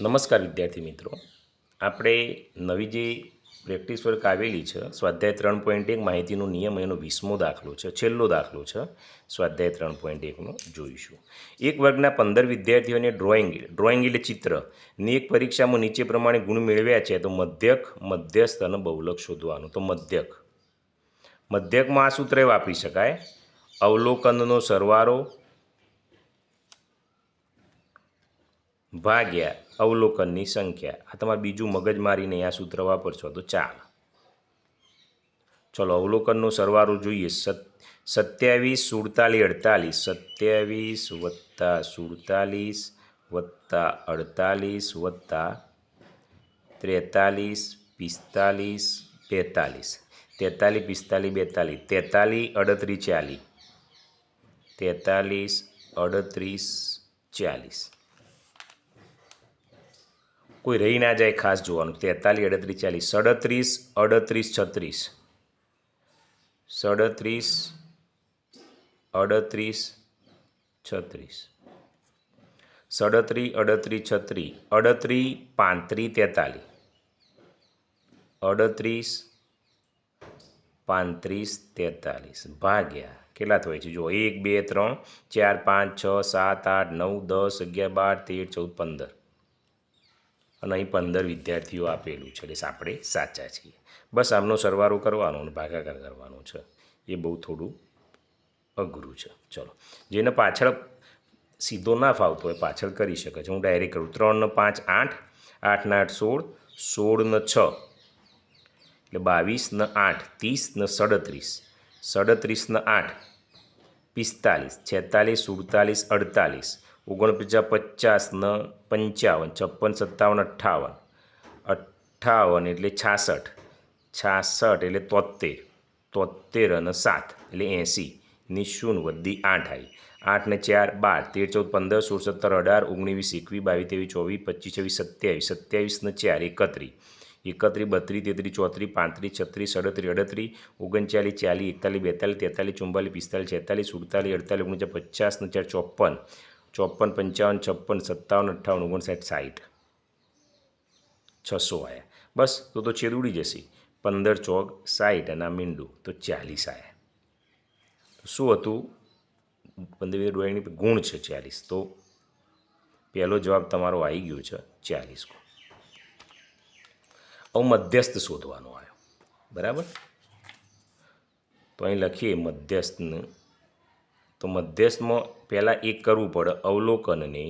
નમસ્કાર વિદ્યાર્થી મિત્રો, આપણે નવી જે પ્રેક્ટિસ વર્ક આવેલી છે સ્વાધ્યાય 3.1 માહિતીનો નિયમ એનો 20મો દાખલો છે, છેલ્લો દાખલો છે સ્વાધ્યાય 3.1નો જોઈશું. એક વર્ગના 15 વિદ્યાર્થીઓને ડ્રોઈંગ એટલે ચિત્રની એક પરીક્ષામાં નીચે પ્રમાણે ગુણ મેળવ્યા છે. તો મધ્યક, મધ્યસ્થ અને બહુલક શોધવાનું. તો મધ્યકમાં આ સૂત્ર વાપરી શકાય: અવલોકનનો સરવાળો ભાગ્યા અવલોકનની સંખ્યા. આ તમારે બીજું મગજ મારીને આ સૂત્ર વાપરશો તો ચાલે. ચલો અવલોકનનો સરવાળો જોઈએ. 27, 47, 48, 27 + 47 + 48 + 43, 45, 43, 45, 42, 43, 40, 43, 40. કોઈ રહી ના જાય, ખાસ જોવાનું. 43, 38, 40, 37, 38, 36, 37, 38, 36, 38, 38, 35, 43, ભાગ્યા કેટલા થાય છે જો 1, 2, 3, 4, 5, 6, 7, 8, 9, 10, 11, 12, 13, 14, 15. અને અહીં 15 વિદ્યાર્થીઓ આપેલું છે એટલે આપણે સાચા છીએ. બસ આમનો સરવાળો કરવાનો અને ભાગાકાર કરવાનો છે. એ બહુ થોડું અઘરું છે. ચલો, જેને પાછળ સીધો ના ફાવતો હોય પાછળ કરી શકે છે. હું ડાયરેક્ટ કરું. 3 ને 5 8, 8 ને 8 16, 16 ને 6 એટલે 22 ને 8 30 ને 37, 37 ને 8 45, 46, 47, 48, 49, 50 ને 55, 56, 57, 58 એટલે 66, 66 એટલે 73, 73 અને 7 એટલે 80 ની 0 વધી 8 આવી. 8 ને 4 12, 13, 14, 15, 16, 17, 18, 19, 20, 21, 22, 23, 27, 27 ને 4 31, 32, 33, 34, 35, 36, 37, 38, 39, 40, 41, 42, 43, 44, 45, 46, 48, 49, 50 ને 4 54, 55, 55, 56, 57, 58, 59, 60, 600 આવ્યા. બસ તો છેદ ઉડી જશે. 15 ચોક 60 અને આ મીંડું તો 40 આવ્યા. શું હતું? 15 ડ્રોઈંગની ગુણ છે 40. તો પહેલો જવાબ તમારો આવી ગયો છે 40 ગુણ. હવે મધ્યસ્થ શોધવાનો આવ્યો, બરાબર? તો અહીં લખીએ મધ્યસ્થને. તો મધ્યસ્થમાં પહેલાં એક કરવું પડે: અવલોકનને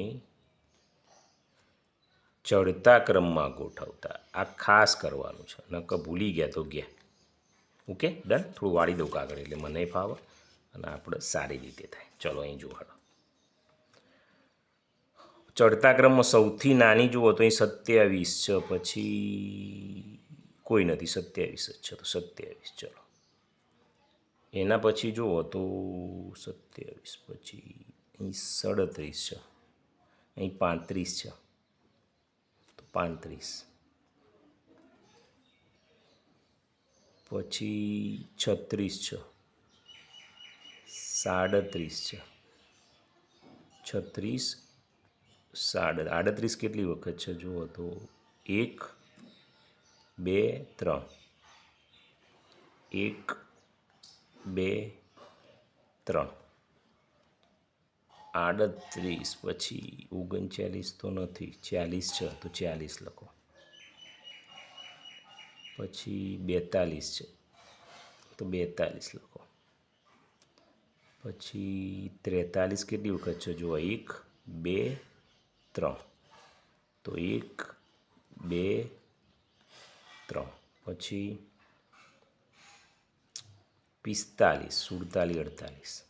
ચડતા ક્રમમાં ગોઠવતા. આ ખાસ કરવાનું છે, નકર ભૂલી ગયા તો ગયા. Okay, done. થોડું વાળી દઉં કાગળ એટલે મને ફાવે અને આપણે સારી રીતે થાય. ચલો અહીં જોવાડો. ચડતા ક્રમમાં સૌથી નાની જુઓ તો અહીં 27 છે, પછી કોઈ નથી, 27 જ છે તો 27. ચલો, એના પછી જુઓ તો 27 પછી અહીં 37 છે, અહીં 35 છે તો 35, પછી 36 છે, 37 છે, 36, 38 કેટલી વખત છે જુઓ તો 1, 2, 3, 1, 2, 3, 38 પછી 39 તો નથી, 40 છે તો 40 લખો. પછી 42 છે તો 42 લખો. પછી 43 કેટલી વખત છે જુઓ 1, 2, 3 તો 1, 2, 3. પછી 45, 47,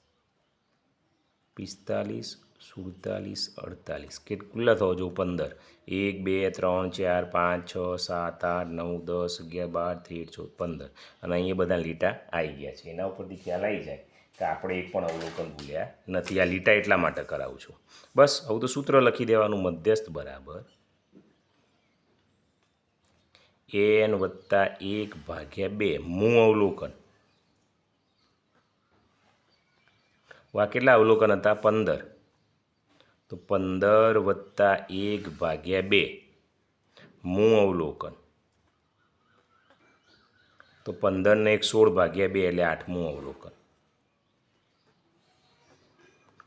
48, 45, 48 કેટલા થવો જો 15, 1, 2, 3, 4, 5, 6, 7, 8, 9, 10, 11, 12, 13, 14, 15. અને અહીંયા બધા લીટા આવી ગયા છે. એના ઉપરથી ખ્યાલ આવી જાય કે આપણે એક પણ અવલોકન ભૂલ્યા નથી. આ લીટા એટલા માટે કરાવું છું. બસ હવે તો સૂત્ર લખી દેવાનું: મધ્યસ્થ બરાબર n વત્તા 1/2 મૂળ અવલોકન. આ કેટલા અવલોકન હતા? 15. તો 15 વત્તા 1/2 મૂ અવલોકન. તો 15 ને 16 ભાગ્યા 2 એટલે 8મું અવલોકન.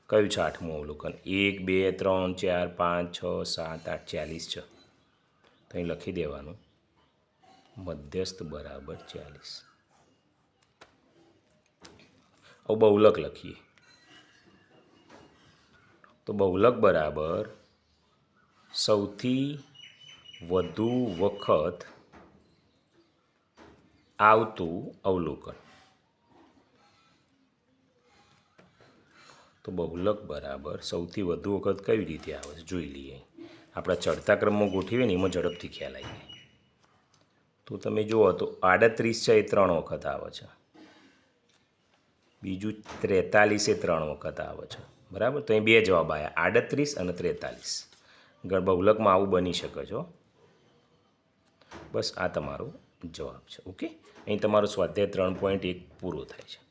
કયું છે 8મું અવલોકન? 1 2 3 4 5 6 7 8 40 છે. તો અહીં લખી દેવાનું મધ્યસ્થ બરાબર 40. હવે બહુલક લખીએ. તો બહુલક બરાબર સૌથી વધુ વખત આવતું અવલોકન. તો બહુલક બરાબર સૌથી વધુ વખત કઈ રીતે આવે છે જોઈ લઈએ. આપણા ચડતા ક્રમમાં ગોઠવીએ ને એમાં ઝડપથી ખ્યાલ આવી જાય. તો તમે જુઓ તો 38 છે એ 3 વખત આવે છે. બીજું 43 એ 3 વખત આવે છે. બરાબર. તો અહીં 2 જવાબ આવ્યા, 38 અને 43. બહુલકમાં આવું બની શકે છે. બસ આ તમારો જવાબ છે. ઓકે. અહીં તમારો સ્વાધ્યાય 3.1 પૂરો થાય છે.